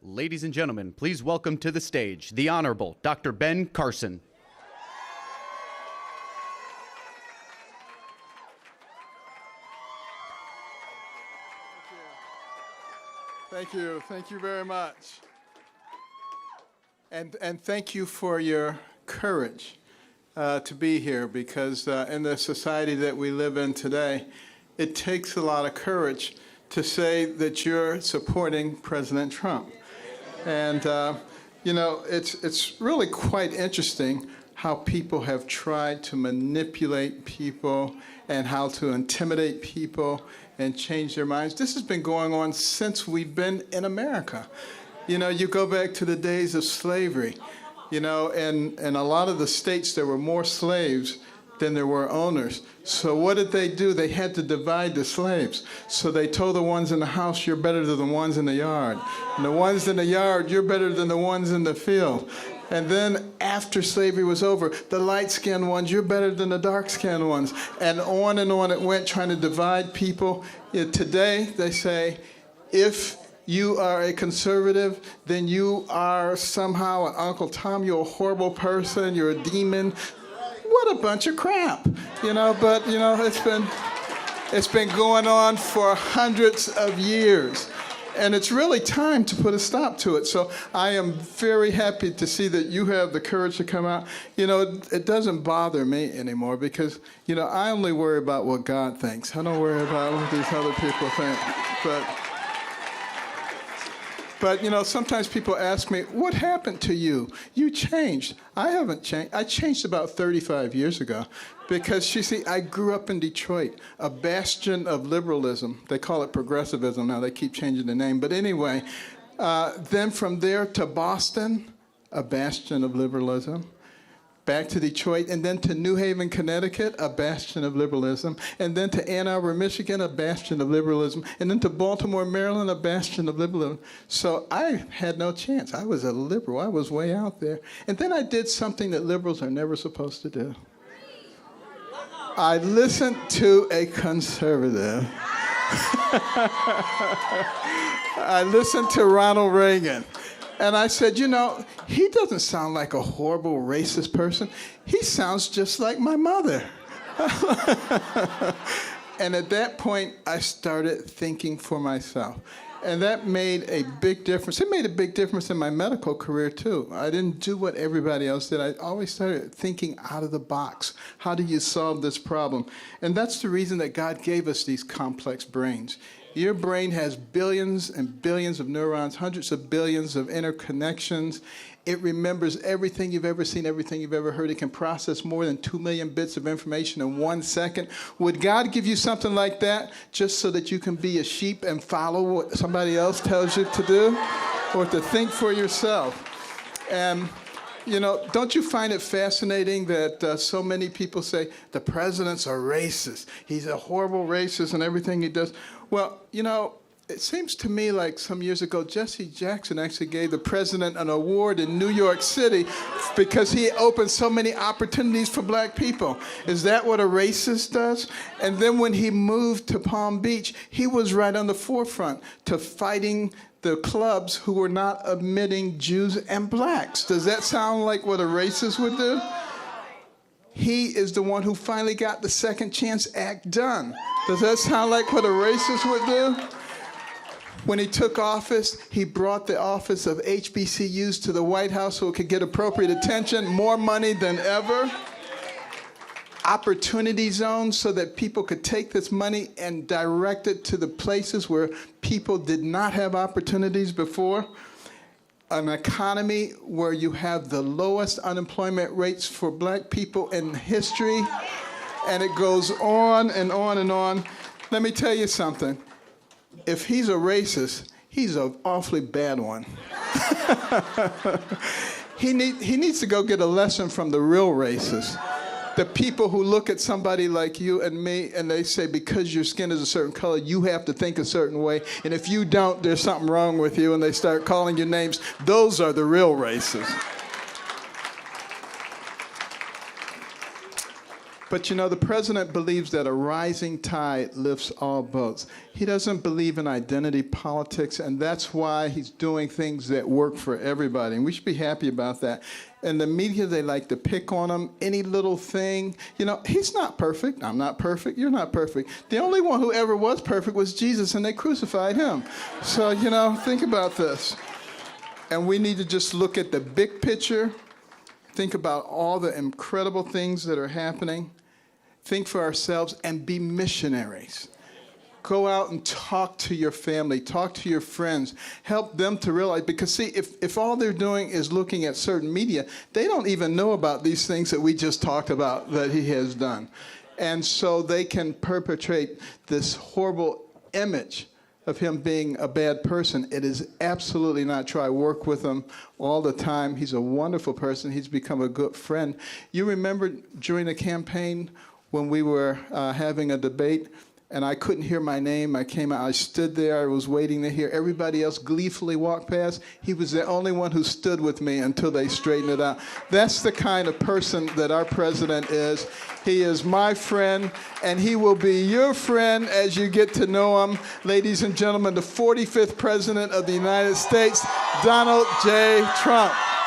Ladies and gentlemen, please welcome to the stage the Honorable Dr. Ben Carson. Thank you very much. And thank you for your courage to be here, because in the society that we live in today, it takes a lot of courage to say that you're supporting President Trump. And, you know, it's really quite interesting how people have tried to manipulate people and how to intimidate people and change their minds. This has been going on since we've been in America. You know, you go back to the days of slavery, you know, and in a lot of the states there were more slaves than there were owners. So what did they do? They had to divide the slaves. So they told the ones in the house, you're better than the ones in the yard. And the ones in the yard, you're better than the ones in the field. And then after slavery was over, the light-skinned ones, you're better than the dark-skinned ones. And on it went, trying to divide people. Today, they say, if you are a conservative, then you are somehow an Uncle Tom, you're a horrible person, you're a demon. What a bunch of crap, you know, but, you know, it's been going on for hundreds of years. And it's really time to put a stop to it. So I am very happy to see that you have the courage to come out. You know, it doesn't bother me anymore because, you know, I only worry about what God thinks. I don't worry about what these other people think. But, you know, sometimes people ask me, what happened to you? You changed. I haven't changed. I changed about 35 years ago because, you see, I grew up in Detroit, a bastion of liberalism. They call it progressivism now. They keep changing the name. But anyway, then from there to Boston, a bastion of liberalism. Back to Detroit, and then to New Haven, Connecticut, a bastion of liberalism, and then to Ann Arbor, Michigan, a bastion of liberalism, and then to Baltimore, Maryland, a bastion of liberalism. So I had no chance. I was a liberal. I was way out there. And then I did something that liberals are never supposed to do. I listened to a conservative. I listened to Ronald Reagan. And I said, you know, he doesn't sound like a horrible racist person. He sounds just like my mother. And at that point, I started thinking for myself. And that made a big difference. It made a big difference in my medical career, too. I didn't do what everybody else did. I always started thinking out of the box. How do you solve this problem? And that's the reason that God gave us these complex brains. Your brain has billions and billions of neurons, hundreds of billions of interconnections. It remembers everything you've ever seen, everything you've ever heard. It can process more than 2 million bits of information in 1 second. Would God give you something like that just so that you can be a sheep and follow what somebody else tells you to do? Or to think for yourself? And, you know, don't you find it fascinating that so many people say the president's a racist? He's a horrible racist and everything he does. Well, you know, it seems to me like some years ago, Jesse Jackson actually gave the president an award in New York City because he opened so many opportunities for black people. Is that what a racist does? And then when he moved to Palm Beach, he was right on the forefront to fighting the clubs who were not admitting Jews and blacks. Does that sound like what a racist would do? He is the one who finally got the Second Chance Act done. Does that sound like what a racist would do? When he took office, he brought the office of HBCUs to the White House so it could get appropriate attention, more money than ever. Opportunity zones so that people could take this money and direct it to the places where people did not have opportunities before. An economy where you have the lowest unemployment rates for black people in history, and it goes on and on and on. Let me tell you something. If he's a racist, he's an awfully bad one. He needs to go get a lesson from the real racists. The people who look at somebody like you and me and they say, because your skin is a certain color, you have to think a certain way. And if you don't, there's something wrong with you. And they start calling you names. Those are the real racists. But the president believes that a rising tide lifts all boats. He doesn't believe in identity politics, and that's why he's doing things that work for everybody. And we should be happy about that. And the media, they like to pick on him, any little thing. He's not perfect. I'm not perfect. You're not perfect. The only one who ever was perfect was Jesus, and they crucified him. So, think about this. And we need to just look at the big picture. Think about all the incredible things that are happening. Think for ourselves and be missionaries. Go out and talk to your family, talk to your friends, help them to realize, because see, if all they're doing is looking at certain media, they don't even know about these things that we just talked about that he has done. And so they can perpetrate this horrible image of him being a bad person. It is absolutely not true. I work with him all the time. He's a wonderful person. He's become a good friend. You remember during the campaign when we were having a debate, and I couldn't hear my name. I came out, I stood there, I was waiting to hear everybody else gleefully walk past. He was the only one who stood with me until they straightened it out. That's the kind of person that our president is. He is my friend, and he will be your friend as you get to know him. Ladies and gentlemen, the 45th President of the United States, Donald J. Trump.